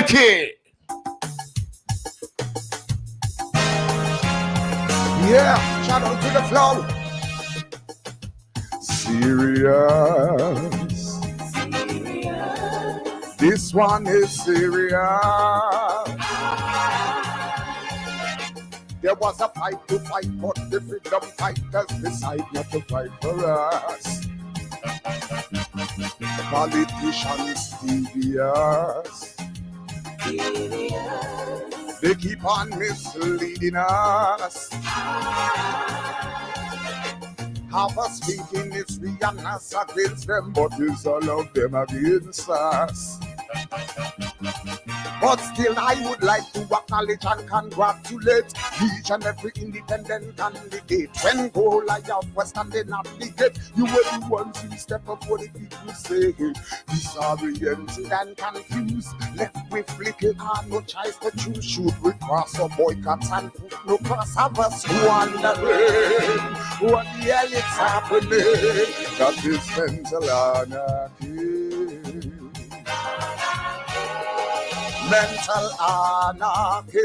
Mikey. Yeah, shout out to the flow. Serious. This one is serious. There was a fight to fight, but the freedom fighters decide not to fight for us. Politicians devious. They keep on misleading us. Half us thinking it's we and us against them, but it's all of them against us. But still, I would like to acknowledge and congratulate each and every independent candidate. When Goliath was standing at the gate, you were the ones who step up for the people say, disoriented and confused, left with little and no choice to choose. Should we cross or boycott and put no cross of us wondering what the hell is happening? That is mental anarchy. Mental anarchy.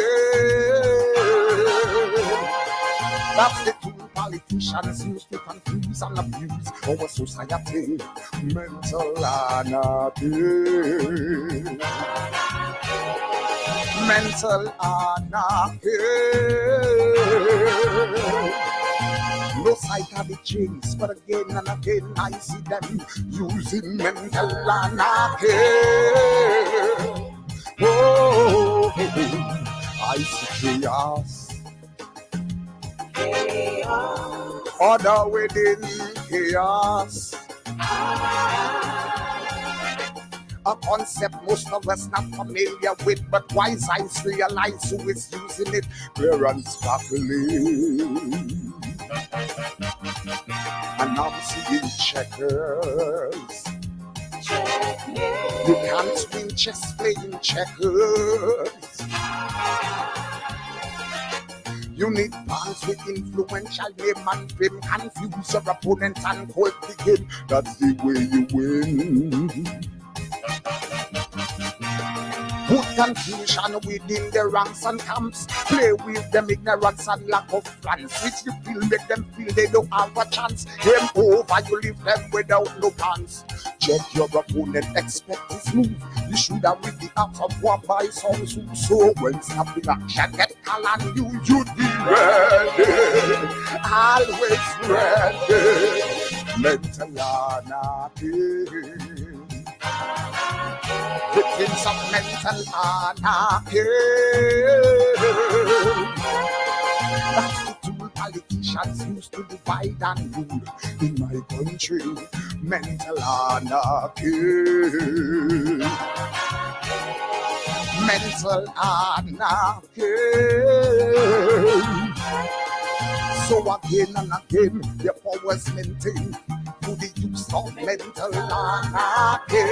That's the tool politicians use to confuse and abuse our society. Mental anarchy. Mental anarchy. No psychotic chains, but again and again I see them using mental anarchy. Oh, I see chaos. Order within chaos. A concept most of us not familiar with, but wise eyes realize who is using it. Clear and sparkling. And I'm seeing checkers. You can't win chess playing checkers. You need pawns with influential name and fame. Confuse your opponent and hold the game. That's the way you win. Put confusion within the ranks and camps. Play with them ignorance and lack of plans, which you feel make them feel they don't have a chance. Game over, you leave them without no pants. Check your opponent, expect his move. You should have with the art of war by some soon. So when snapping action get call on you, you'd be ready. Always ready. Mental anarchy. Victims of mental anarchy. That's the tool politicians use to divide and rule in my country. Mental anarchy. Mental anarchy. So again and again, the powers maintained to the use of mental anarchy.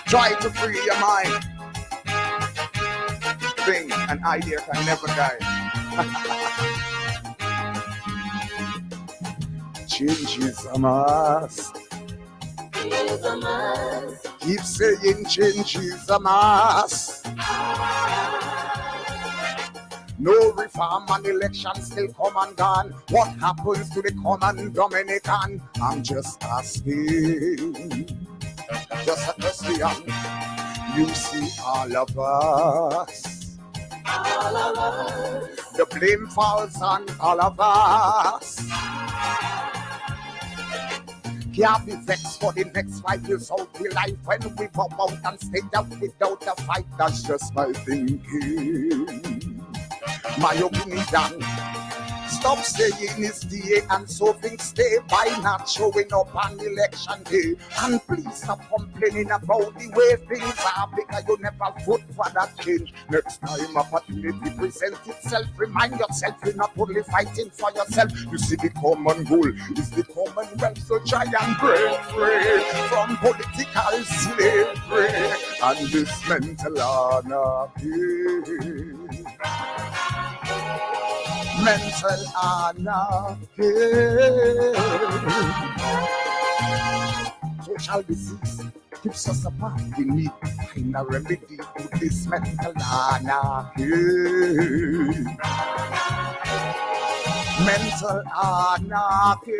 Try to free your mind. Thing, an idea can never die. Change is a must. Keep saying change is a must. No reform and election still come and gone. What happens to the common Dominican? I'm just asking. Just a question. You see all of us. All of us. The blame falls on all of us. Can't be vexed for the next 5 years of the life when we go out and stay out without a fight. That's just my thinking. My opinion. Stop saying it's DA and so things stay by not showing up on election day. And please stop complaining about the way things are, because you never vote for that change. Next time opportunity presents itself, remind yourself you're not only fighting for yourself. You see the common goal is the commonwealth, so try and break free from political slavery and this mental anarchy. Mental anarchy. So social disease keeps us apart. We need find a remedy to this mental anarchy. Mental anarchy.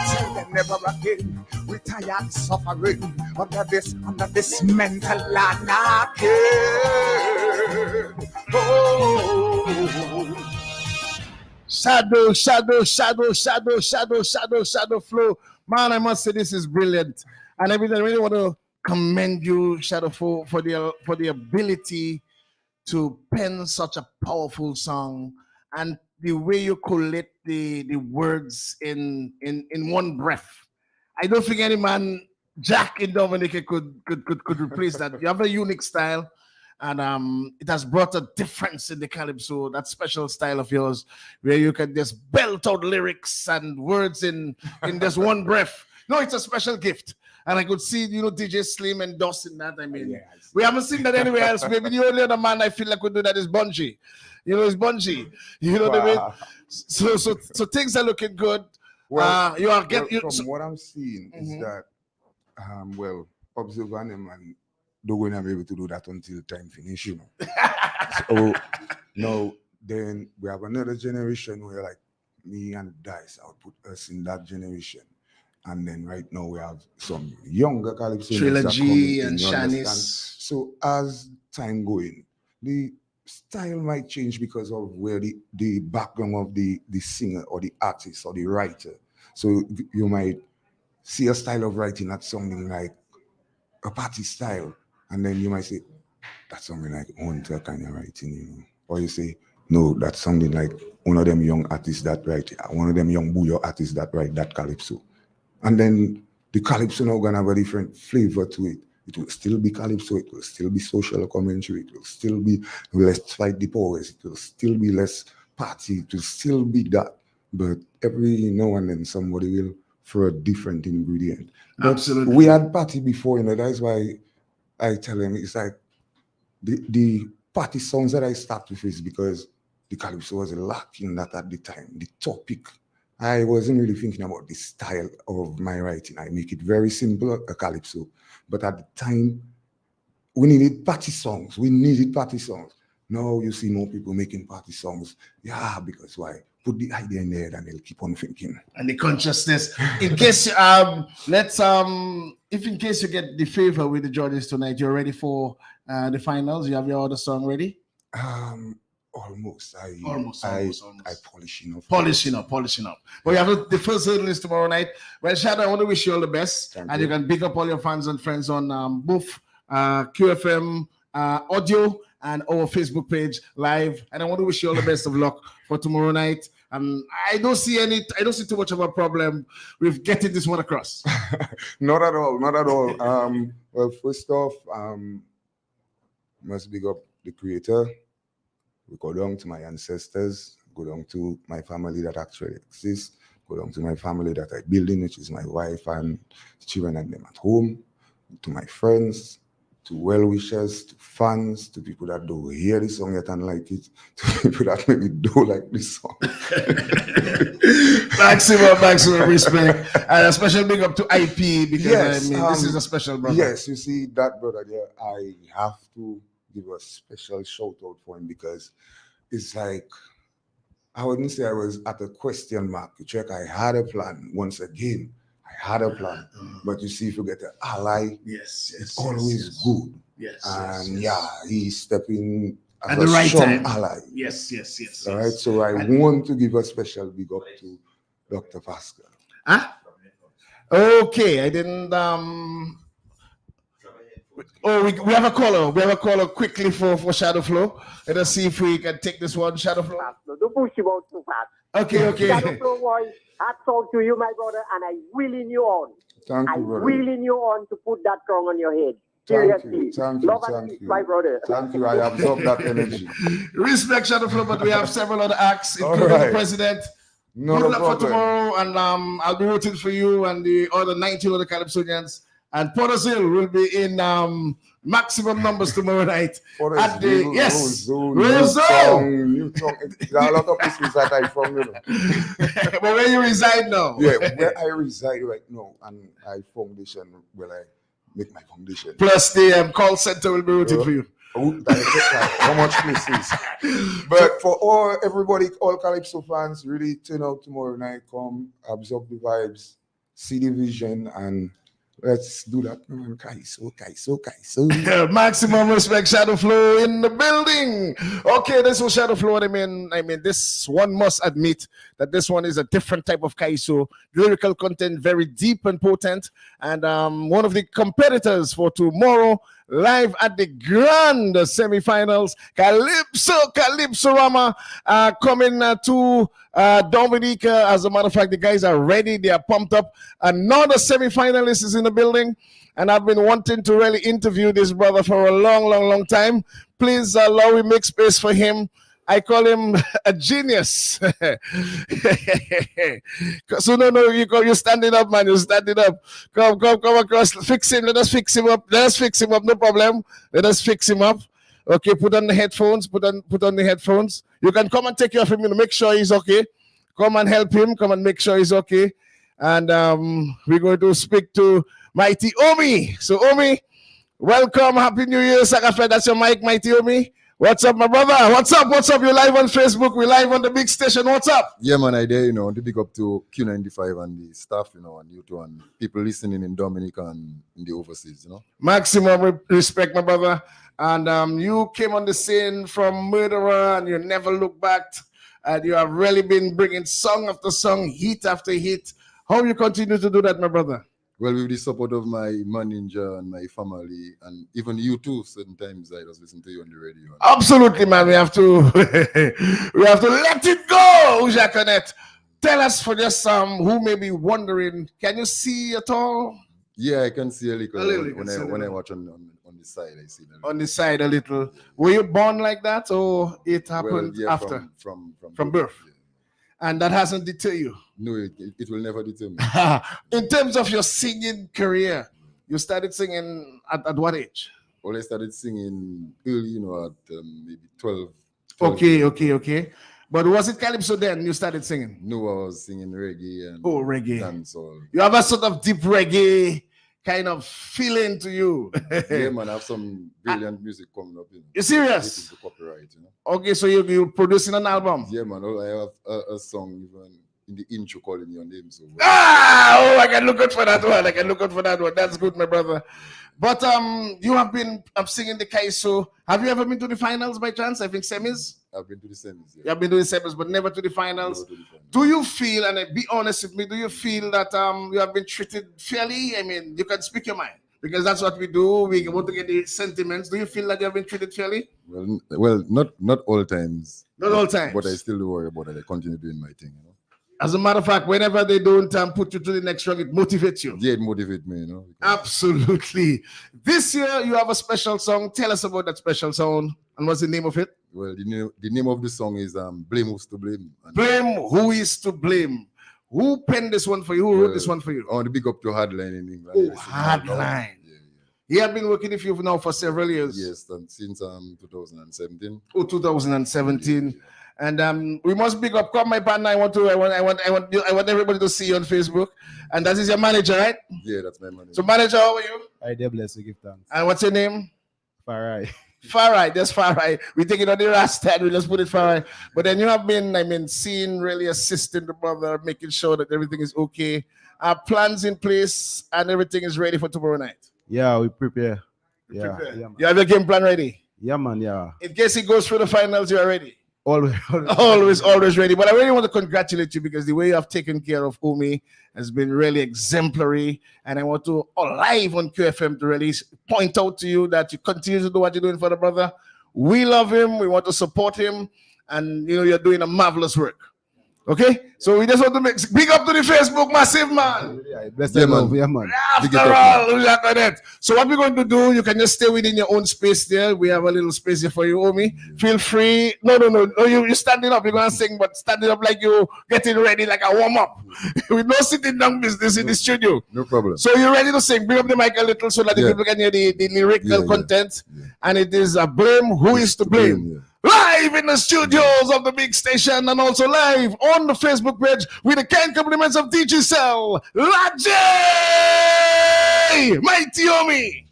Tell them never again. We tired suffering under this mental anarchy. Oh. Shadow flow. Man, I must say this is brilliant. And I really want to commend you, Shadow, for the ability to pen such a powerful song and the way you collect the words in one breath. I don't think any man, Jack in Dominica, could replace that. You have a unique style, and it has brought a difference in the calypso, that special style of yours, where you can just belt out lyrics and words in just one breath. No, it's a special gift. And I could see, DJ Slim and Dawson that. I mean, we haven't seen that anywhere else. Maybe the only other man I feel like could do that is Bungie. It's Bungie. You know what I mean? So things are looking good. Well, from what I'm seeing is that, Observe and man, they're going to be able to do that until time finish, So now, then we have another generation where, like, me and Dice, I'll put us in that generation. And then right now we have some younger calypso Trilogy and Shanice. So as time going, the style might change because of where the background of the singer or the artist or the writer. So you might see a style of writing that's something like a party style, and then you might say that's something like hunter kind of writing, Or you say no, that's something like one of them young artists that write, one of them young bouillon artists that write that calypso. And then the calypso now gonna have a different flavor to it. It will still be calypso, it will still be social commentary, it will still be let's fight the powers, it will still be less party, it will still be that. But every now and then somebody will throw a different ingredient. But absolutely. We had party before, that's why I tell them it's like the party songs that I start with is because the calypso was lacking that at the time. The topic, I wasn't really thinking about the style of my writing. I make it very simple, a calypso. But at the time, we needed party songs. Now you see more people making party songs. Yeah, because why? Put the idea in there and they'll keep on thinking. And the consciousness. In case, if in case you get the favor with the judges tonight, you're ready for the finals? You have your other song ready? Almost. I polishing up. But you have the first hurdle is tomorrow night. Well, Shadow, I want to wish you all the best. Thank you. You can big up all your fans and friends on both QFM audio and our Facebook page live. And I want to wish you all the best of luck for tomorrow night. I don't see too much of a problem with getting this one across. Not at all. Well, first off, must big up the creator. We go down to my ancestors, go down to my family that actually exists, go down to my family that I build in, which is my wife and children and them at home, to my friends, to well-wishers, to fans, to people that don't hear the song yet and like it, to people that maybe don't like this song. maximum respect. And a special big up to IP because this is a special brother. Yes, you see that brother there, I have to give a special shout out for him because it's like, I wouldn't say I was at a question mark. You check, I had a plan. Once again, I had a plan. But you see, if you get an ally, it's always good. And he's stepping as a right strong ally. Yes. All right, so I want to give a special big up to Dr. Pascal. Okay, I didn't we have a caller. We have a caller quickly for Shadow Flow. Let us see if we can take this one, Shadow Flow. Don't push him out too fast. Okay. Shadow Flow boy, I talk to you, my brother, and I willing you on. Thank you, brother. Willing you on to put that crown on your head. Seriously. Thank you, my brother. Thank you. I absorb that energy. Respect, Shadow Flow, but we have several other acts, including the president. Good luck for tomorrow, and I'll be rooting for you and the other 19 other Calypsonians. And Porter's Hill will be in maximum numbers tomorrow night. Forest At the Hill, yes, Roseville, Newton. There are a lot of places that I from, you know. But where you reside now? Yeah, where I reside right now, and I foundation where I make my foundation. Plus the call center will be rooting for you. How much places? But for everybody, all Calypso fans, really turn out tomorrow night. Come absorb the vibes, see the vision, and let's do that. Kaiso. Maximum respect, Shadow Flow in the building. Okay, this was Shadow Flow. I mean, this one must admit that this one is a different type of Kaiso. Lyrical content, very deep and potent. And one of the competitors for tomorrow, live at the grand semifinals, Calypso Rama, coming to Dominica. As a matter of fact, the guys are ready. They are pumped up. Another semifinalist is in the building. And I've been wanting to really interview this brother for a long time. Please allow me make space for him. I call him a genius. So no, you're standing up, man. You're standing up. Come across. Fix him. Let us fix him up. No problem. Let us fix him up. Okay, put on the headphones. Put on the headphones. You can come and take care of him. Make sure he's okay. Come and help him. Come and make sure he's okay. And we're going to speak to Mighty Omi. So Omi, welcome. Happy New Year, Sakafed. That's your mic, Mighty Omi. What's up, my brother? What's up? You're live on Facebook. We're live on the big station. What's up? Yeah, man, I dare, to big up to Q95 and the staff, and you two and people listening in Dominica and in the overseas, Maximum respect, my brother. And you came on the scene from Murderer and you never look back. And you have really been bringing song after song, hit after hit. How you continue to do that, my brother? Well, with the support of my manager and my family, and even you too, certain times I just listen to you on the radio. Absolutely, man. We have to let it go, Jaconet. Tell us for just who may be wondering, can you see at all? Yeah, I can see a little. When I watch on the side, I see that. On the side a little. Were you born like that, or it happened after? From birth. Yeah. And that hasn't deterred you? No, it will never deter me. In terms of your singing career, you started singing at what age? Well, I started singing early, at maybe 12. Okay. But was it Calypso then you started singing? No, I was singing reggae and reggae. dancehall. You have a sort of deep reggae kind of feeling to you. Yeah, man, I have some brilliant music coming up. You serious? The copyright, Okay, so you're producing an album? Yeah, man. I have a song even in the intro calling your name. So I can look out for that one. That's good, my brother. But you have been singing the Kaiso. Have you ever been to the finals by chance? I think semis. I've been to the semis. Yeah. You have been to the semis, but never to the finals. Do you feel, and be honest with me, do you feel that you have been treated fairly? I mean, you can speak your mind because that's what we do. We want to get the sentiments. Do you feel that you have been treated fairly? Well, not all times. Not all times. But I still do worry about it. I continue doing my thing. As a matter of fact, whenever they don't put you to the next round, it motivates you. Yeah, it motivates me, Absolutely. This year, you have a special song. Tell us about that special song. And what's the name of it? Well, the name of the song is Blame Who's to Blame. Blame Who Is to Blame. Who penned this one for you? Who wrote this one for you? I want to big up to Hardline in England. Oh, Hardline. Yeah. He had been working with you now for several years. Yes, since 2017. Oh, 2017. Yeah. And we must big up. Come, my partner. I want everybody to see you on Facebook. And that is your manager, right? Yeah, that's my manager. So, manager, how are you? I dare bless you, give thanks. And what's your name? Farai. Farai, that's Farai. We take it on the Rasta, we just put it Farai. But then you have been, seen really assisting the brother, making sure that everything is okay. Our plans in place and everything is ready for tomorrow night. Yeah, we prepare. Yeah, man. You have your game plan ready? Yeah, man, yeah. In case it goes through the finals, you are ready? Always ready. But I really want to congratulate you because the way you have taken care of Omi has been really exemplary. And I want to, live on QFM, to really point out to you that you continue to do what you're doing for the brother. We love him. We want to support him. And, you're doing a marvelous work. Okay? So we just want to make big up to the Facebook massive, man. right. Bless Yeah, the love, man. yeah, man. After Big it up, all, we are connect. So what we're going to do, you can just stay within your own space there. We have a little space here for you, Omi. Feel free. No. You're standing up. You're going to sing, but standing up like you getting ready, like a warm-up. With no sitting down business in the studio. No problem. So you're ready to sing. Bring up the mic a little so that the Yeah. people can hear the lyrical Yeah. content. Yeah. And it is a blame. Who is to blame? Yeah. Live in the studios of the big station and also live on the Facebook page with the kind compliments of DJ Cell, Lajay, Mighty Omi.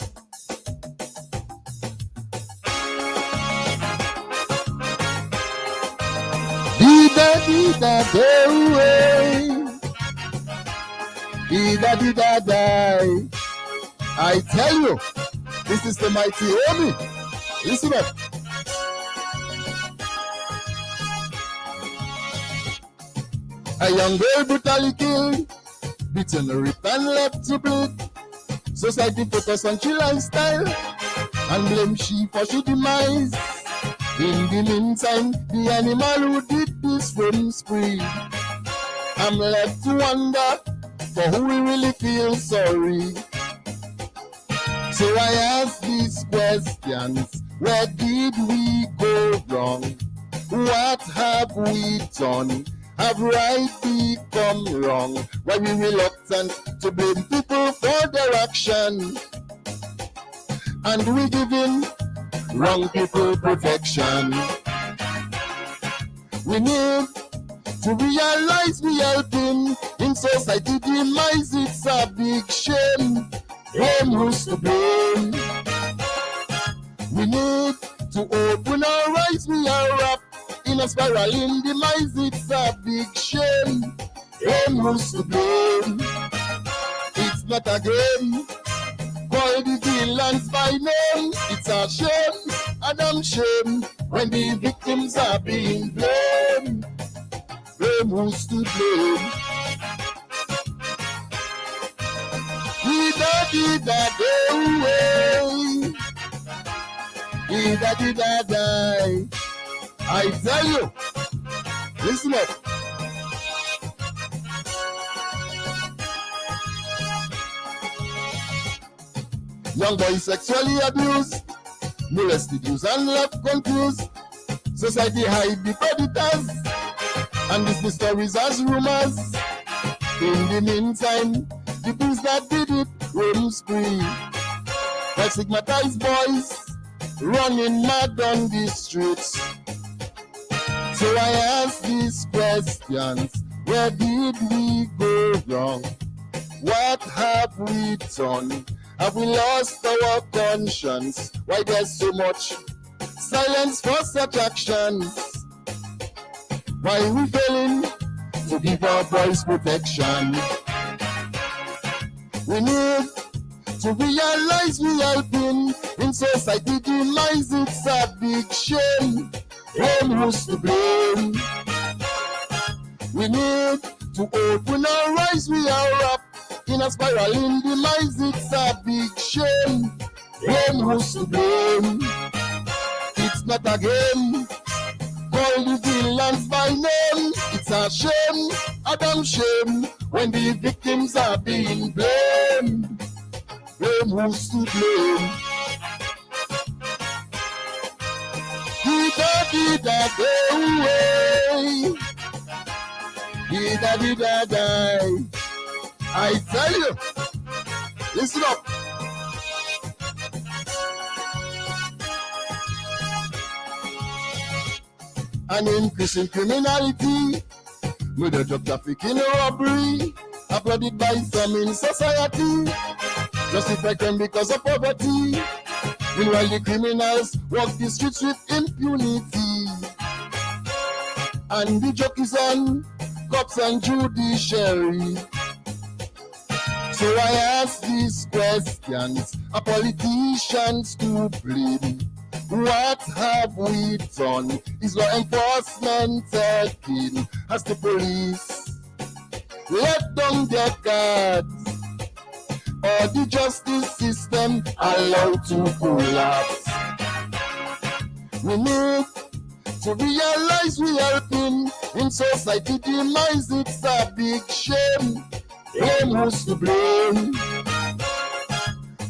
I tell you, this is the mighty Omi. Listen up. A young girl brutally killed, beaten, ripped, and left to bleed. Society focus on she lifestyle and blame she for she demise. In the meantime, the animal who did this roam spree. I'm left to wonder for who we really feel sorry. So I ask these questions: where did we go wrong? What have we done? Have right become wrong? Why we reluctant to blame people for their action? And we giving wrong people protection. We need to realize we helping in society demise. It's a big shame. Blame who's to blame? We need to open our eyes. We are wrapped in a spiral in demise. It's a big shame. Blame who's to blame? It's not a game. Call the villains by name. It's a shame, a damn shame, when the victims are being blamed. Blame who's to blame? Die. I tell you, listen up. Young boys sexually abused, molested, used, and left confused. Society hide the predators and dismiss stories as rumors. In the meantime, the things that did it roam spree. Like stigmatized boys running mad on the streets. So I ask these questions: where did we go wrong? What have we done? Have we lost our conscience? Why there's so much silence for such actions? Why we failing to give our boys protection? We need to realize we helping in society demise. It's a big shame. Blame who's to blame? We need to open our eyes. We are up in a spiral in demise. It's a big shame. Blame who's to blame? It's not a game. Call the villains by name. It's a shame, a damn shame, when the victims are being blamed. Blame who's to blame? Die. I tell you, listen up. An increase in criminality, murder, drug trafficking, robbery, applauded by some in society, justify crime because of poverty. Meanwhile, the criminals walk the streets with impunity. And the joke is on cops and judiciary. So I ask these questions: are politicians to blame? What have we done? Is law enforcement taking as the police let down their guards, or the justice system allowed to collapse? We need to realize we helping in society demise. It's a big shame. Blame who's to blame.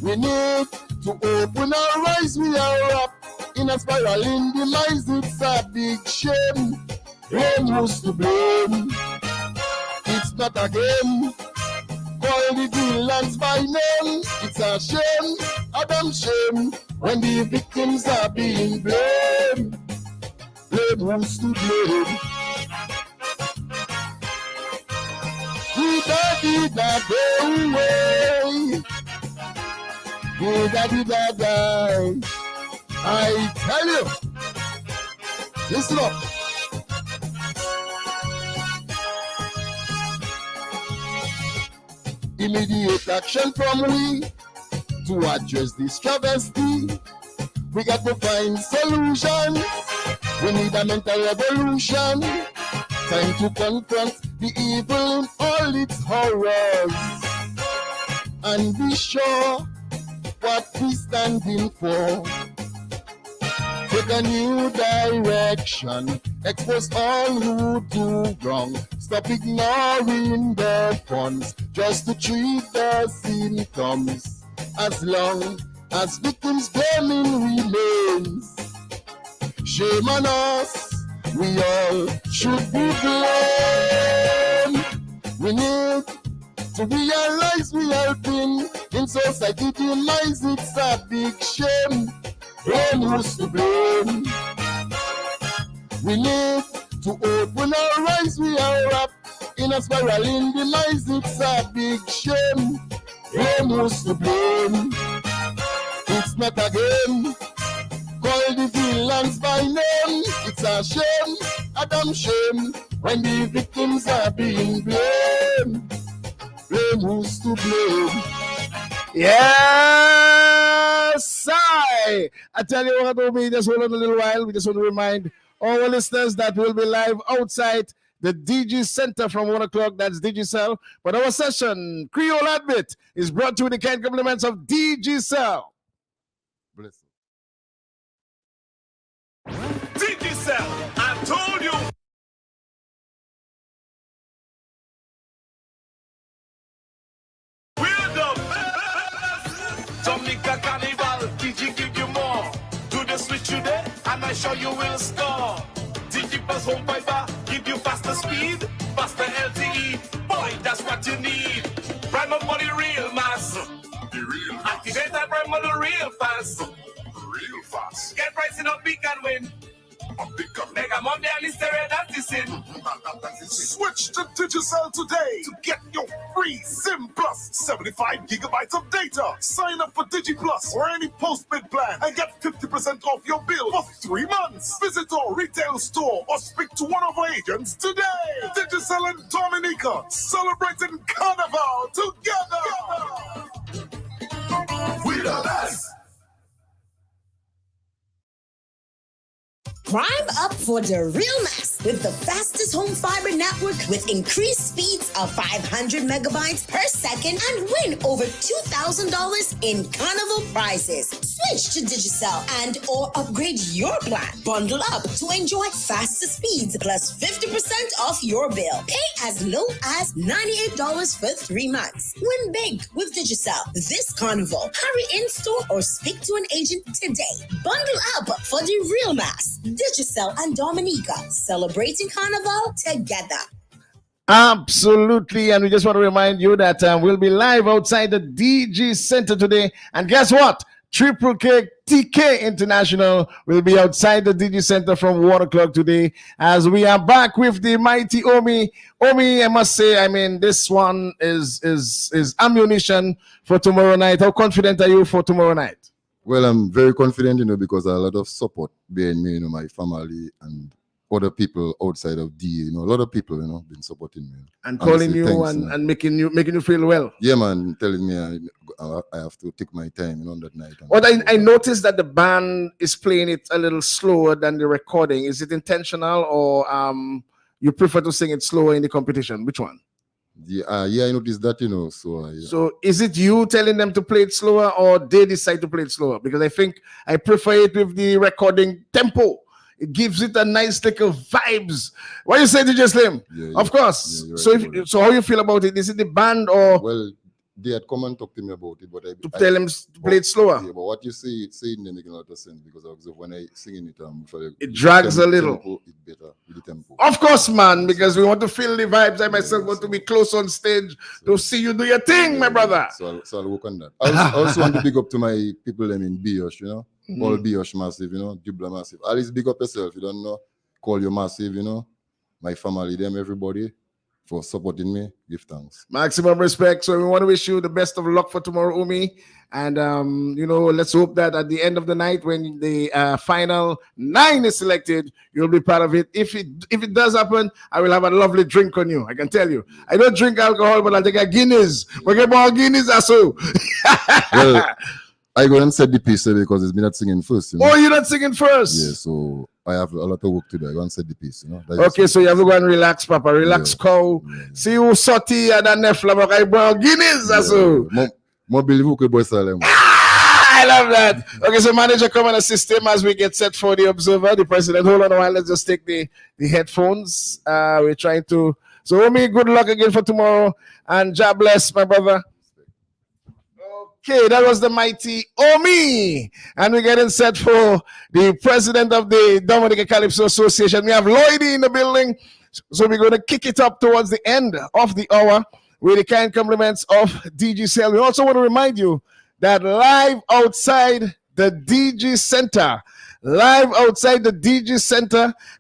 We need to open our eyes. We are up in a spiraling demise. It's a big shame. Blame who's to blame. It's not a game. Call the villains by name. It's a shame, a damn shame, when the victims are being blamed. Blame who's to blame. I tell you, listen up. Immediate action from we to address this travesty. We got to find solutions. We need a mental revolution. Time to confront the evil in all its horrors and be sure what we're standing for. Take a new direction, expose all who do wrong. Stop ignoring the funds just to treat the symptoms. As long as victims' blaming remains, shame on us, we all should be blamed. We need to realize we have been in society demise. It's a big shame. Blame who's to blame. We need to open our eyes. We are up in a spiraling demise. It's a big shame. Blame who's to blame. It's not a game. Call the villains by name. It's a shame, a damn shame, when the victims are being blamed. Blame who's to blame. Yes, I tell you what, we just hold on a little while. We just want to remind all our listeners that we'll be live outside the DG Center from 1 o'clock. That's Digicel. But our session, Creole Admit, is brought to you with the kind compliments of Digicel. Bless you. Digicel, I told you. We're the best. Jamaica Carnival, DG give you more. Do the switch today, and I'm sure you will score. DG plus home fiber, give you faster speed, faster LTE. Boy, that's what you need. Prime up money real mass. The real mass. Activate that prime money real fast. Real fast. Get pricing up big and win. Mega Monday and Listeria, that's the sin. Switch to Digicel today to get your free SIM Plus 75 gigabytes of data. Sign up for Digi Plus or any postpaid plan and get 50% off your bill for 3 months. Visit our retail store or speak to one of our agents today. Digicel and Dominica celebrating Carnival together. We the best. Prime up for the real mess with the fastest home fiber network with increased speeds of 500 megabytes per second and win over $2,000 in Carnival prizes. Switch to Digicel and or upgrade your plan. Bundle up to enjoy faster speeds plus 50% off your bill. Pay as low as $98 for 3 months. Win big with Digicel this Carnival. Hurry in store or speak to an agent today. Bundle up for the real mass. Digicel and Dominica celebrating Carnival together. Absolutely. And we just want to remind you that we'll be live outside the DG Center today. And guess what? Triple K TK International will be outside the DG Center from 1 o'clock today as we are back with the mighty Omi. Omi, I must say, I mean, this one is ammunition for tomorrow night. How confident are you for tomorrow night? Well, I'm very confident, because a lot of support behind me, my family and other people outside of DA, a lot of people, been supporting me. And calling you thanks, and making you feel well. Yeah, man, telling me I have to take my time, on that night. But I noticed that the band is playing it a little slower than the recording. Is it intentional or you prefer to sing it slower in the competition? Which one? Yeah, I noticed that, So is it you telling them to play it slower or they decide to play it slower? Because I think I prefer it with the recording tempo. It gives it a nice little vibes. What you say, DJ Slim? Yeah, Of course. yeah, you're So, right about so how you feel about it? Is it the band or Well, they had come and talk to me about it, but to tell him to play it slower? Yeah, but what you saying they make a lot of sense because when I singing it, It drags a little. Tempo, it better with the tempo. Of course, man, because we want to feel the vibes. I myself want to be close on stage to see you do your thing, my brother. So I'll work on that. I also want to big up to my people them in Biosh, you know, all Biosh massive, you know, Jubla massive. At least big up yourself. You don't know, call you massive, you know. My family, them, everybody, for supporting me. Give thanks. Maximum respect. So we want to wish you the best of luck for tomorrow, Umi. And you know, let's hope that at the end of the night, when the final 9 is selected, you'll be part of it. If it does happen, I will have a lovely drink on you. I can tell you. I don't drink alcohol, but I'll take a Guinness. We get more Guinness, also. Well, I go and set the piece because it's me not singing first. You know? Oh, you're not singing first? Yeah, so I have a lot of work to do. I go and set the piece, you know. Okay, so you have to go and relax, Papa. Relax, cow. See who sorti and then nefla, I brought Guinness, also. More believe you boy Salem. I love that. Okay, so manager, come and assist him as we get set for the observer, the president. Hold on a while. Let's just take the headphones. We're trying to. So, Omi, good luck again for tomorrow. And God bless, my brother. Okay, that was the mighty Omi. And we're getting set for the president of the Dominica Calypso Association. We have Lloydie in the building. So we're going to kick it up towards the end of the hour with the kind compliments of DG Cell. We also want to remind you that live outside the DG Center,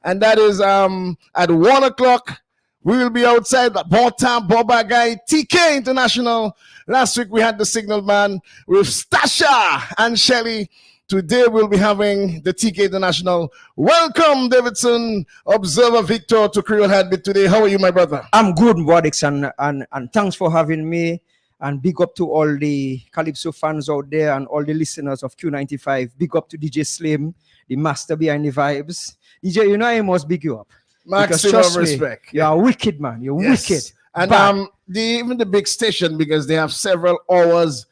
and that is at 1 o'clock. We will be outside the Botan Boba Guy TK International. Last week we had the Signal Man with Stasha and Shelly. Today we'll be having the TK International. Welcome, Davidson, Observer Victor, to Creole Heartbeat today. How are you, my brother? I'm good, Wadix, and thanks for having me. And big up to all the Calypso fans out there and all the listeners of Q95. Big up to DJ Slim, the master behind the vibes. DJ, you know I must big you up. Maximum respect. You're a wicked man. You're wicked. And even the big station, because they have several hours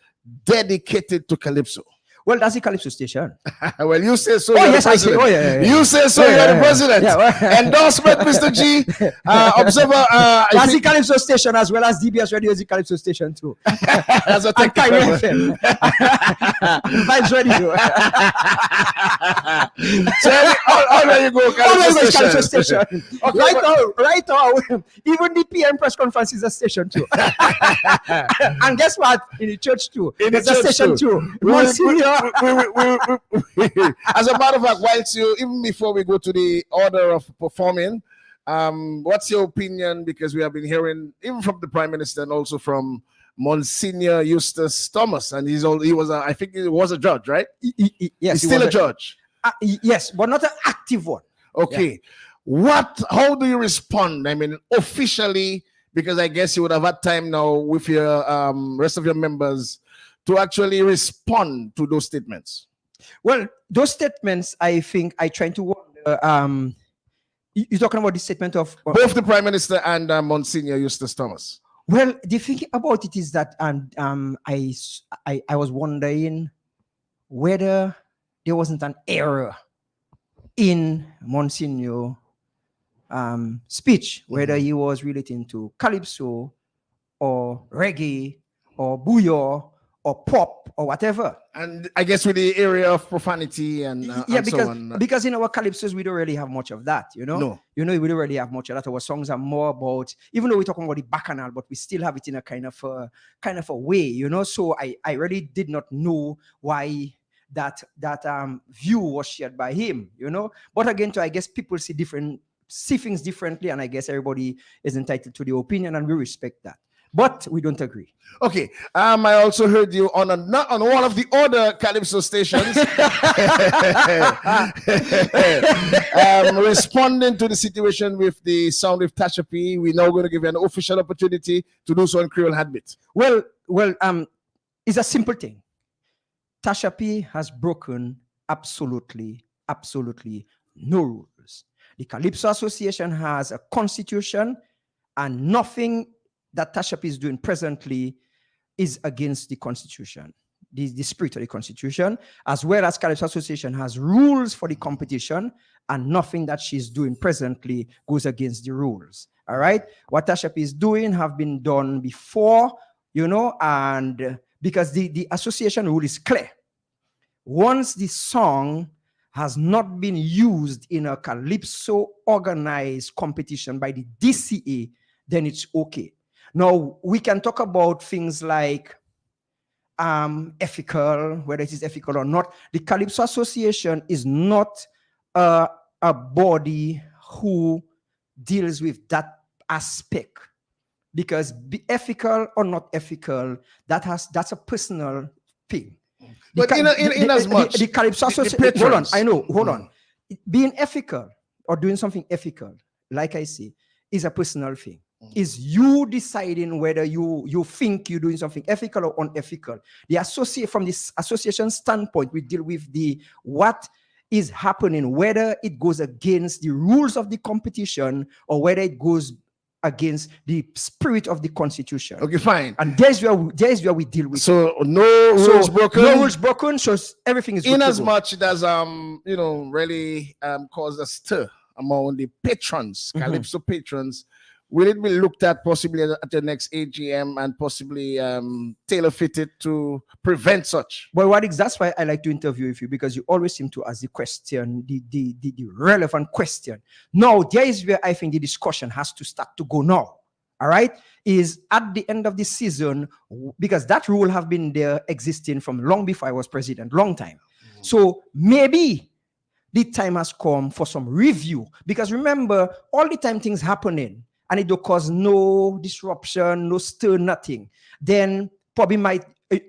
dedicated to Calypso. Well, that's the Calypso station. Well, you say so. Oh, yes, I say. Oh, yeah. You say so. You're the president. Yeah. Endorsement, Mr. G. Observer. That's the Calypso station as well as DBS Radio is the Calypso station too. That's a technical FM. Vibes Radio. So all where you go, Calypso station. Okay, right now, even the PM press conference is a station too. And guess what? In the church too. It's a station too. As a matter of fact, whilst even before we go to the order of performing, what's your opinion? Because we have been hearing even from the Prime Minister and also from Monsignor Eustace Thomas, and I think he was a judge, right? Yes, he's still a judge. Yes, but not an active one. Okay, yeah. How do you respond? I mean, officially, because I guess you would have had time now with your rest of your members to actually respond to those statements? Well, those statements, I think I try to wonder. You're talking about the statement of both the Prime Minister and Monsignor Eustace Thomas. Well, the thing about it is that I was wondering whether there wasn't an error in Monsignor speech, whether he was relating to Calypso or reggae or bouillon or pop or whatever. And I guess with the area of profanity and because in our calypsos we don't really have much of that, you know. We don't really have much of that. Our songs are more about, even though we're talking about the bacchanal, but we still have it in a kind of a way, you know. So I really did not know why that view was shared by him, you know. But again, I guess people see things differently, and I guess everybody is entitled to their opinion, and we respect that. But we don't agree. Okay. I also heard you on one of the other Calypso stations responding to the situation with the sound with Tasha P. We're now going to give you an official opportunity to do so on Creole Heartbeat. Well, it's a simple thing. Tasha P has broken absolutely no rules. The Calypso Association has a constitution, and nothing that Tasha P is doing presently is against the Constitution. the spirit of the constitution, as well as Calypso Association has rules for the competition, and nothing that she's doing presently goes against the rules. All right, what Tasha P is doing have been done before, and because the association rule is clear. Once the song has not been used in a Calypso organized competition by the DCA, then it's okay. Now, we can talk about things like ethical, whether it is ethical or not. The Calypso Association is not a body who deals with that aspect, because be ethical or not ethical, that's a personal thing. But in as much the Calypso Association, hold on. Being ethical or doing something ethical, like I say, is a personal thing. Is you deciding whether you think you're doing something ethical or unethical. From this association standpoint, we deal with what is happening, whether it goes against the rules of the competition or whether it goes against the spirit of the constitution. Okay, fine. And there's where we deal with. So no rules broken. No rules broken. So everything is in as much it has really caused a stir among the patrons, Calypso patrons. Will it be looked at possibly at the next AGM and possibly tailor-fitted to prevent such? Well, that's why I like to interview with you, because you always seem to ask the question, the relevant question. Now, there is where I think the discussion has to start to go now. All right? Is at the end of the season, because that rule have been there existing from long before I was president, long time. So maybe the time has come for some review, because remember, all the time things happening, and it don't cause no disruption, no stir, nothing, then probably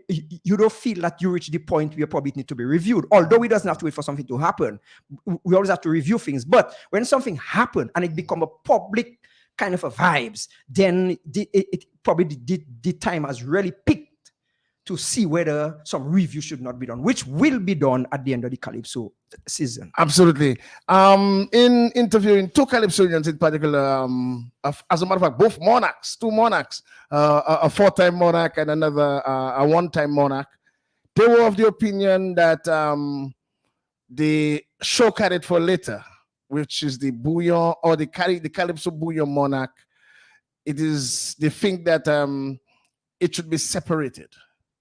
you don't feel that you reach the point where probably it need to be reviewed. Although it doesn't have to wait for something to happen. We always have to review things. But when something happens and it become a public kind of a vibes, then it probably the time has really picked to see whether some review should not be done, which will be done at the end of the Calypso season. Absolutely. In interviewing two Calypsonians in particular, as a matter of fact, both monarchs, two monarchs, a four-time monarch and another a one-time monarch, they were of the opinion that the show carried for later, which is the bouillon or the Calypso bouillon monarch, they think that it should be separated.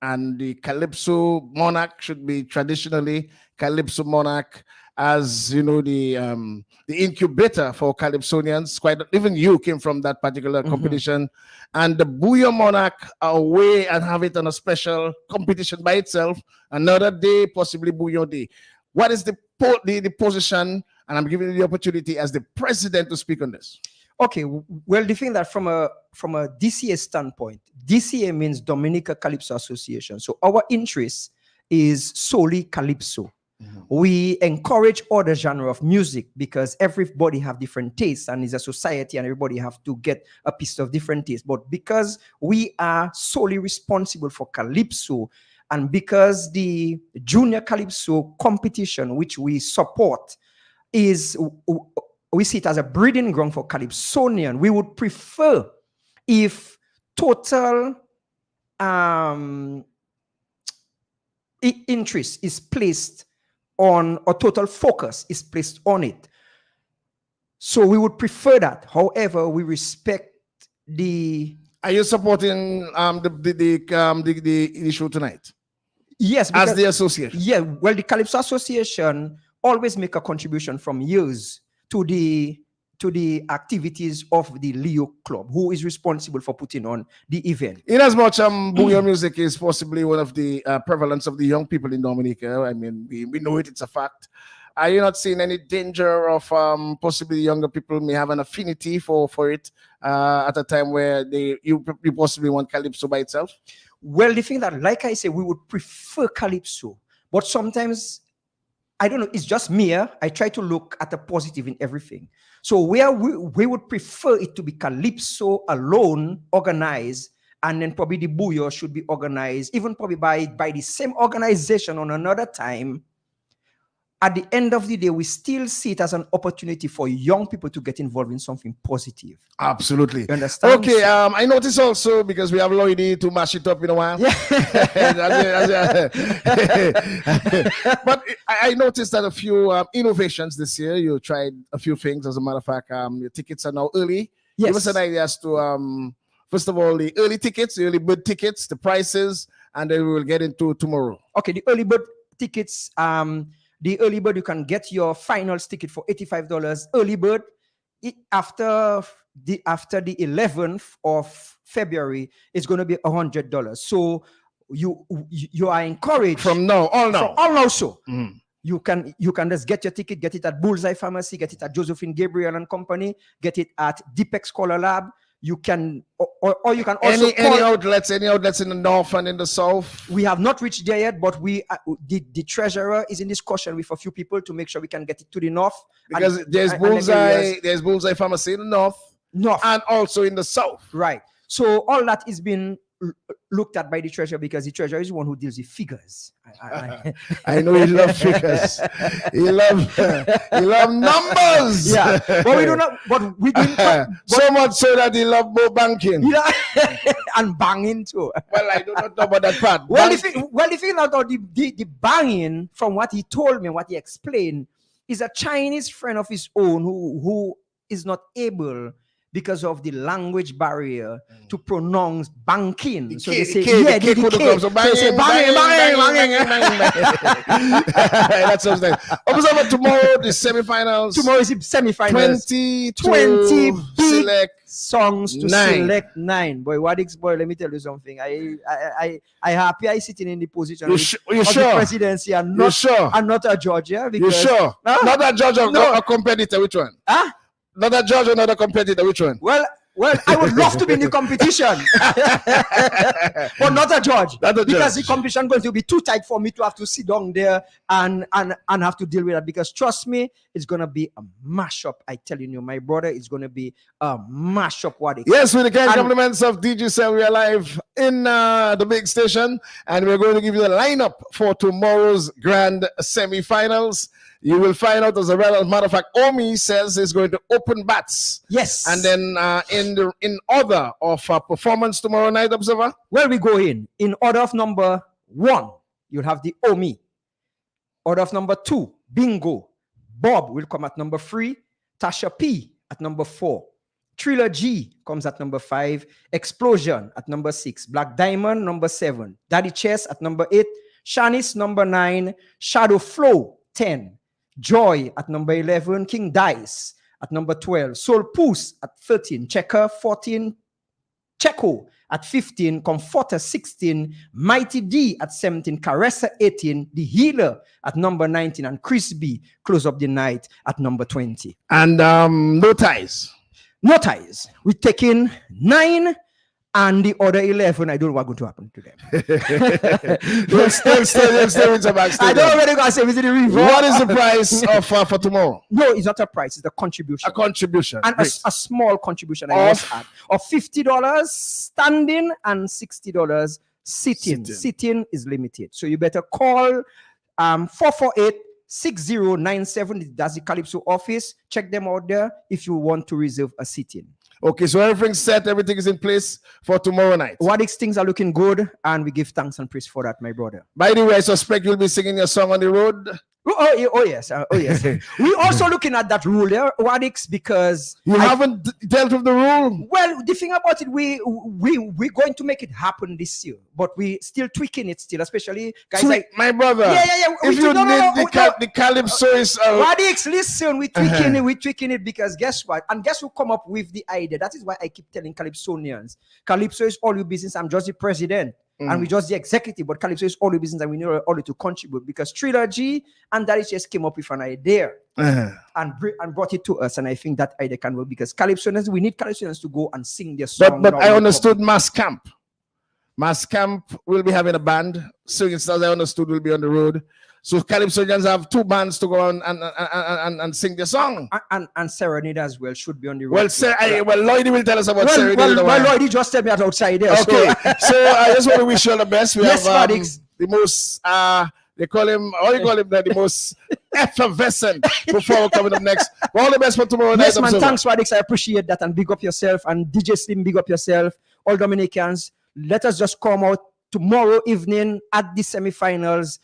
And the Calypso monarch should be traditionally Calypso monarch, as the incubator for Calypsonians. Quite even you came from that particular competition, and the bouillon monarch away and have it on a special competition by itself. Another day, possibly bouillon day. What is the position? And I'm giving you the opportunity as the president to speak on this. Okay, well, the thing that from a DCA standpoint, DCA means Dominica Calypso Association. So our interest is solely Calypso. We encourage other genre of music because everybody have different tastes and it's a society and everybody have to get a piece of different taste. But because we are solely responsible for Calypso, and because the Junior Calypso competition, which we support, we see it as a breeding ground for Calypsonian. We would prefer if total interest is placed on, or total focus is placed on it. So we would prefer that. However, we respect the... Are you supporting the issue tonight? Yes. As the association? Yeah, well, the Calypso Association always make a contribution from years to the activities of the Leo Club, who is responsible for putting on the event. In as much bouillon music is possibly one of the prevalence of the young people in Dominica. I mean, we know it's a fact. Are you not seeing any danger of possibly younger people may have an affinity for it at a time where you possibly want Calypso by itself? Well, the thing that, like I say, we would prefer Calypso, but sometimes, I don't know, it's just me. I try to look at the positive in everything. So where we would prefer it to be Calypso alone, organized, and then probably the bouillon should be organized, even probably by the same organization on another time, at the end of the day, we still see it as an opportunity for young people to get involved in something positive. Absolutely. You understand? Okay, I noticed also, because we have Lloydie to mash it up in a while. Yeah. But I noticed that a few innovations this year. You tried a few things. As a matter of fact, your tickets are now early. Yes. Give us an idea as to, first of all, the early tickets, the early bird tickets, the prices, and then we will get into tomorrow. Okay, the early bird tickets, the early bird, you can get your finals ticket for $85. Early bird, after the 11th of February, it's going to be $100. So you are encouraged From now, all now. So you can just get your ticket, get it at Bullseye Pharmacy, get it at Josephine Gabriel and Company, get it at Deepex Color Lab. You can, or you can also any outlets in the north and in the south. We have not reached there yet, but we the treasurer is in discussion with a few people to make sure we can get it to the north. Because there's Bullseye Pharmacy in the north, and also in the south. Right. So all that is being looked at by the treasurer, because the treasurer is the one who deals with figures. I know he loves figures. He love numbers. Yeah, but we do not. But we do so much so that he loves more banking. Yeah. And banging too. Well, I do not know about that part. Well, the thing about the banging, from what he told me, what he explained, is a Chinese friend of his own who is not able, because of the language barrier, to pronounce banking. So they say, yeah, they say banging. That sounds nice. Observe tomorrow, the semifinals. Tomorrow is the semifinals. 20 big select songs to 9. select 9. Boy, Wadix, boy, let me tell you something. I happy I sitting in the position of sure? the presidency and not, sure? and not a judge, yeah? You sure? Not a judge or a competitor, which one? Huh? Not a judge or not a competitor, which one? Well, I would love to be in the competition, but not a judge. Because the competition is going to be too tight for me to have to sit down there and have to deal with that. Because trust me, it's going to be a mashup. I telling you, my brother, it's going to be a mashup. Yes, with the kind compliments of DJ Cell, we are live in the big station, and we're going to give you the lineup for tomorrow's grand semi-finals. You will find out, as a matter of fact, Omi says he's going to open bats. Yes. And then in order of performance tomorrow night, Observer? Well, we go in order of number 1, you'll have the Omi. Order of number 2, Bingo. Bob will come at number 3. Tasha P at number 4. Thriller G comes at number 5. Explosion at number 6. Black Diamond, number 7. Daddy Chess at number 8. Shanice, number 9. Shadow Flow, 10. Joy at number 11, King Dice at number 12, Soul Poos at 13, Checker 14, Checo at 15, Comforter 16, Mighty D at 17, Caressa 18, The Healer at number 19, and Chris B close up the night at number 20. And no ties. No ties. We take in 9. And the other 11, I don't know what's going to happen to them. They'll stay with the backstage. I don't know whether going to say visit the river. What is the price of for tomorrow? No, it's not a price. It's a contribution. A contribution. And a small contribution, I must add, of $50 standing and $60 sitting. Sitting is limited. So you better call 448-6097. That's the Calypso office. Check them out there if you want to reserve a sitting. Okay, so everything's set, everything is in place for tomorrow night. Wadix, things are looking good, and we give thanks and praise for that, my brother. By the way, I suspect you'll be singing your song on the road. Oh yes. We also looking at that rule there, Wadix, because you haven't dealt with the rule. Well, the thing about it, we're going to make it happen this year, but we still tweaking it still, especially guys like my brother. Yeah. If you need the Calypso is Wadix, listen, we're tweaking it because guess what? And guess who come up with the idea? That is why I keep telling Calypsonians, Calypso is all your business. I'm just the president. And we just the executive, but Calypso is all the business, and we need all to contribute, because Trilogy and Daddy just came up with an idea and brought it to us, and I think that idea can work, because Calypsonians, we need Calypsonians to go and sing their song. But I understood Mass Camp. Mass Camp will be having a band. Singing Stars, I understood, will be on the road. So Calypsonians have 2 bands to go on and sing their song. And Serenade as well should be on the road. Well, Lloydie will tell us about Serenade. Well, Lloydie just tell me that outside there. Okay, so I just want to wish you all the best. We yes, have the most, they call him, how do you call him, the most effervescent performer coming up next. All the best for tomorrow night. Yes, man. Observer. Thanks, Radix. I appreciate that. And big up yourself. And DJ Slim, big up yourself. All Dominicans, let us just come out tomorrow evening at the semifinals.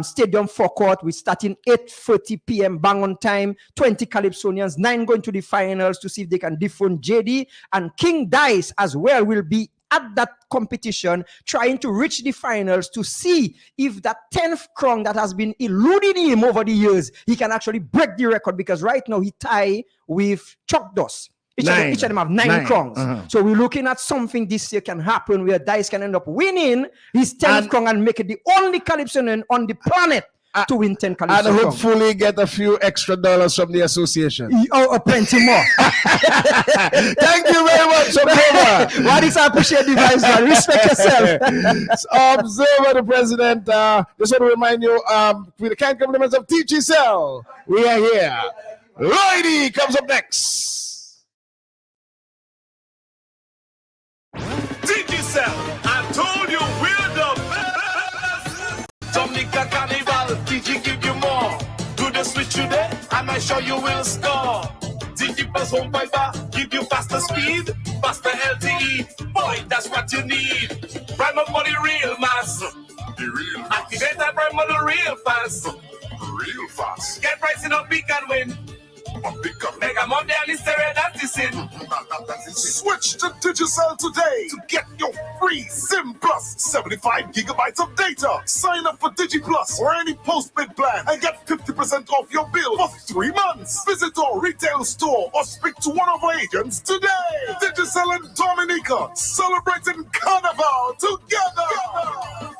Stadium forecourt. We're starting 8:30 p.m. bang on time. 20 Calypsonians, 9 going to the finals to see if they can dethrone JD. And King Dice as well will be at that competition, trying to reach the finals to see if that 10th crown that has been eluding him over the years, he can actually break the record, because right now he tie with Chuck Doss. Each of them have 9 crowns. So we're looking at something this year can happen where Dice can end up winning his 10th crown and make it the only Calypsonian on the planet to win 10 Calypso and hopefully get a few extra dollars from the association. Oh, plenty more. Thank you very much, Observer. Radix, I appreciate the vibes, man. Respect yourself. Observer, the president. Just want to remind you, with the kind compliments of TG Cell, we are here. Lloydie comes up next. TG Cell, I told you we're the best. Jamaica Carnival, TG give you more. Do the switch today, and I sure you will score. TG plus home fiber, give you faster speed, faster LTE. Boy, that's what you need. Prime up for the real mass. The real mass. Activate that prime on the real fast. Real fast. Get pricing up, big and win. Mega Monday and the stereo, that's the sin. Switch to Digicel today to get your free SIM Plus 75 gigabytes of data. Sign up for Digi Plus or any postpaid plan and get 50% off your bill for 3 months. Visit our retail store or speak to one of our agents today. Digicel and Dominica celebrating Carnival together.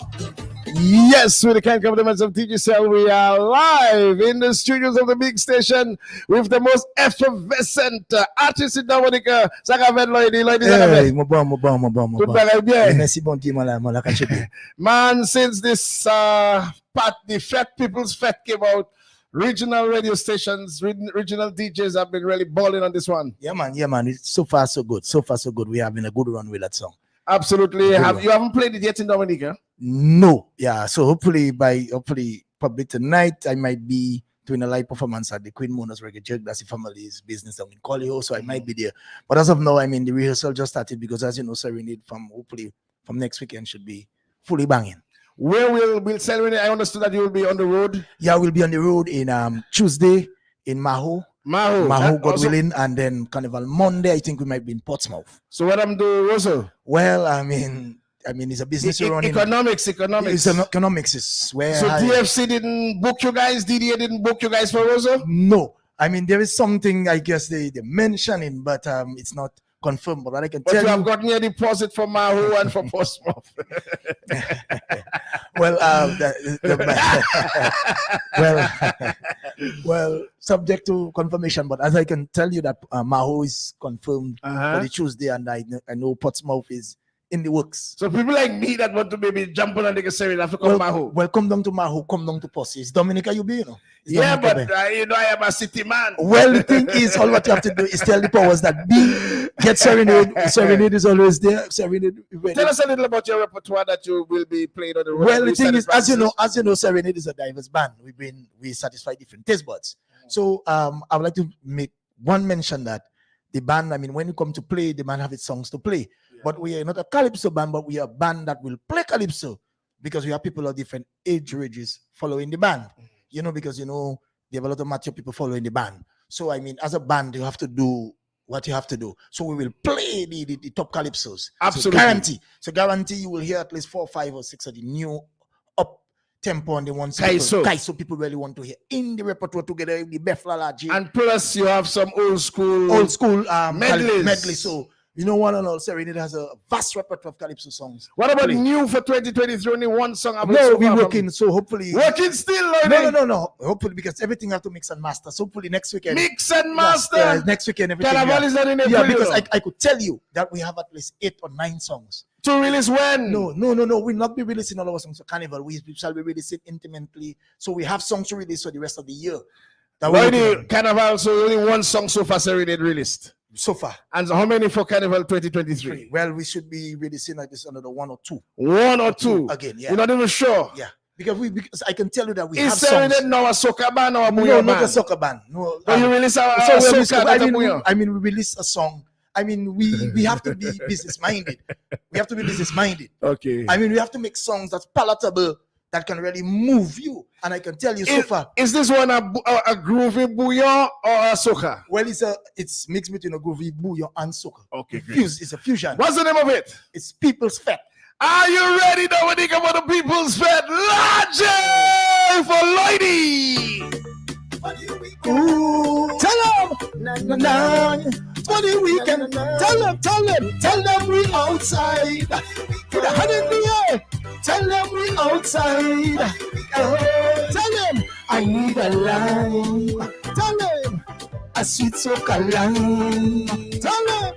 Yes, with the kind compliments of TG Cell, we are live in the studios of the big station with the most effervescent artist in Dominica. Zagavet Lloydie. Hey, merci bon Dieu, man, since this the Fat People's Fat came out, regional radio stations, regional DJs have been really balling on this one. Yeah, man. It's so far so good. So far so good. We are having a good run with that song. Absolutely. You haven't played it yet in Dominica? No. Yeah. So hopefully probably tonight I might be doing a live performance at the Queen Mona's Reggae Jerk. That's the family's business down in Creole. So I might be there. But as of now, I mean the rehearsal just started because, as you know, Serenade hopefully from next weekend should be fully banging. Where will Serenade? I understood that you will be on the road. Yeah, we'll be on the road in Tuesday in Maho, God willing, and then Carnival Monday. I think we might be in Portsmouth. So what I'm doing, Rosso? Well, I mean, it's a business you're running. Economics. Economics is where. So DFC didn't book you guys. DDA didn't book you guys for Rosso? No, I mean there is something I guess they're mentioning, but it's not confirmed. But what I can tell you, have gotten your deposit for Mahu and for Portsmouth. well, subject to confirmation. But as I can tell you that Mahu is confirmed for the Tuesday, and I know Portsmouth is in the works. So people like me that want to maybe jump on and take a series have to come to Mahu. Well, come down to Mahu, come down to Posse. It's Dominica, you be, you know. Yeah, but I am a city man. Well, the thing is, all what you have to do is tell the powers that be, get Serenade. Serenade is always there. Serenade. Tell us a little about your repertoire that you will be playing on the road. Well, the thing is, as you know, Serenade is a diverse band. We satisfy different taste buds. So I would like to make one mention that the band, I mean, when you come to play, the band have its songs to play. Yeah. But we are not a calypso band, but we are a band that will play calypso because we have people of different age ranges following the band. You know, because, you know, they have a lot of mature people following the band. So, I mean, as a band, you have to do what you have to do. So we will play the top calypsos. Absolutely. So guarantee you will hear at least 4, 5, or 6 of the new up tempo on the one side. So people really want to hear in the repertoire together with the Beflala. And plus you have some old school medley. So you know, one and all, Serenade has a vast repertoire of calypso songs. What about new for 2023? Only one song. No, we're working. So hopefully, working still. No. Hopefully, because everything have to mix and master. So hopefully next weekend. Mix and master. Next weekend, everything. Carnival is not in April. Yeah, because I could tell you that we have at least 8 or 9 songs. To release when? No. We'll not be releasing all our songs for Carnival. We shall be releasing intimately. So we have songs to release for the rest of the year. Carnival, so only one song so far Serenade released. So far. And how many for Carnival 2023? Well, we should be releasing like this another 1 or 2. 1 or 2 again, yeah. You're not even sure? Yeah. Because I can tell you that we Is have songs. Serenade now a soca band or a No, band? not a soca band. No. But you release a So soca. I mean, we release a song. I mean, we have to be business minded. We have to be business minded. Okay. I mean, we have to make songs that's palatable, that can really move you. And I can tell you so far. Is this one a groovy bouillon or a soca? Well, it's mixed between a groovy bouillon and soca. Okay, great. It's a fusion. What's the name of it? It's People's Fete. Are you ready now when you come on the People's Fete? Large for lady. Ooh, tell them, nah, for the weekend. Tell them we outside. Put a hand in the air. Tell them we outside. Tell them I need a line. Tell them a sweet soca line. Tell them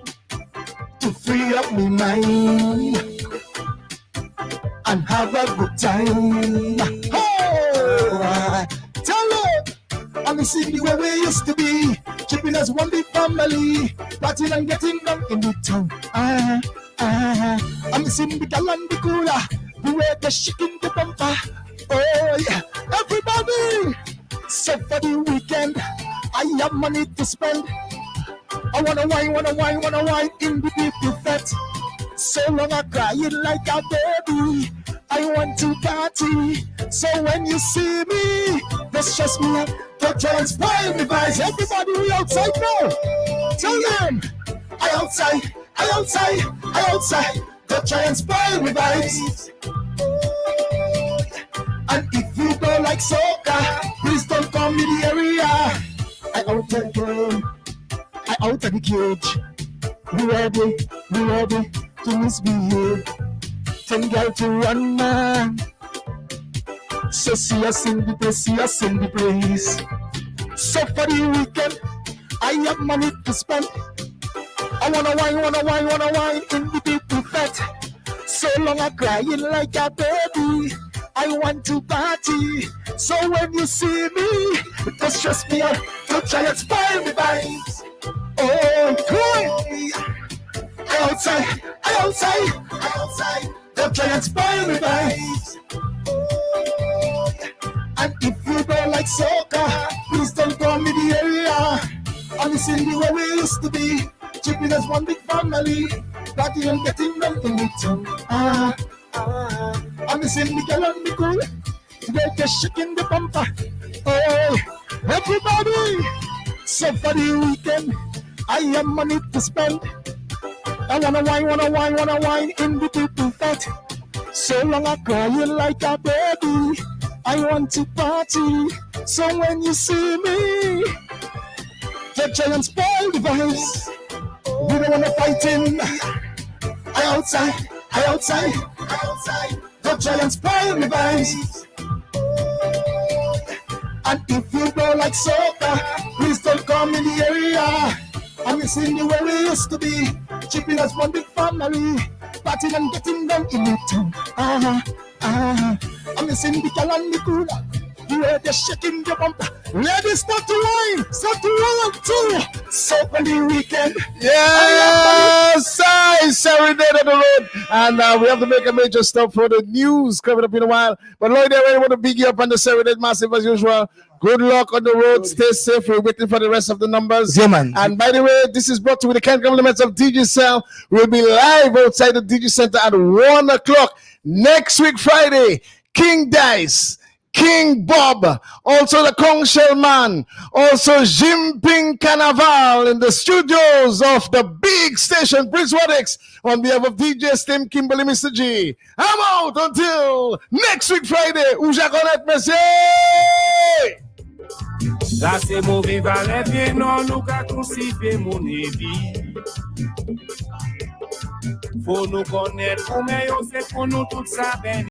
to free up my mind and have a good time. Oh, tell them I'm missing the way we used to be, keeping us one big family, partying and getting down in the town. I'm missing the gal and the cooler, the way they're shaking the bumper. Oh yeah, everybody. So for the weekend, I have money to spend. I wanna wine in the people fete. So long I crying like a baby. I want to party. So when you see me, just trust me up. Don't try and spoil me vibes. Everybody, we outside now. Tell them, I outside. Don't try and spoil me vibes. And if you don't like soca, please don't come in the area. I out the game. I out of the cage. We ready to misbehave. 10 girls to run, man. So see us in the place. So for the weekend, I have money to spend. I wanna wine in the people fete. So long I crying like a baby. I want to party. So when you see me, just trust me out. Don't try and spoil me vibes. Oh, hey. I outside. Don't try and spoil me vibes. And if you don't like soca, please don't come in the area. I'm missing the way we used to be, keeping us one big family, partying and getting them in the town. I'm missing the girl and the cool, today they're shaking the bumper. Oh, everybody, so for the weekend, I have money to spend. I wanna wine in the people fete. So long I crying like a baby. I want to party. So when you see me, don't try and spoil the vibes. We don't wanna fight in. I outside. Don't try and spoil the vibes. And if you don't like soca, please don't come in the area. I'm missing the way we used to be, keeping us one big family, partying and getting down in the town. I'm missing the gal and the cooler, the way they're shaking the bumper. Ladies, start to wine too. So for the weekend, yes, I serenade on the road, and we have to make a major stop for the news coming up in a while. But Lloyd, I really want to big you up on the Serenade Massive as usual. Good luck on the road. Stay safe. We're waiting for the rest of the numbers. Yeah, man. And by the way, this is brought to you with the kind compliments of DJ Cell. We'll be live outside the DJ Center at 1 o'clock next week, Friday. King Dice, King Bob, also the Kong Shell Man, also Jimping Carnival in the studios of the big station, Prince Wadex, on behalf of DJ Slim Kimberly, Mr. G. I'm out until next week, Friday. Ouja Connect, merci! La se mouvi valet bien non nou ka konsife mon evi. Faut nous connaître ou mais yo c'est pour nous tout ça ben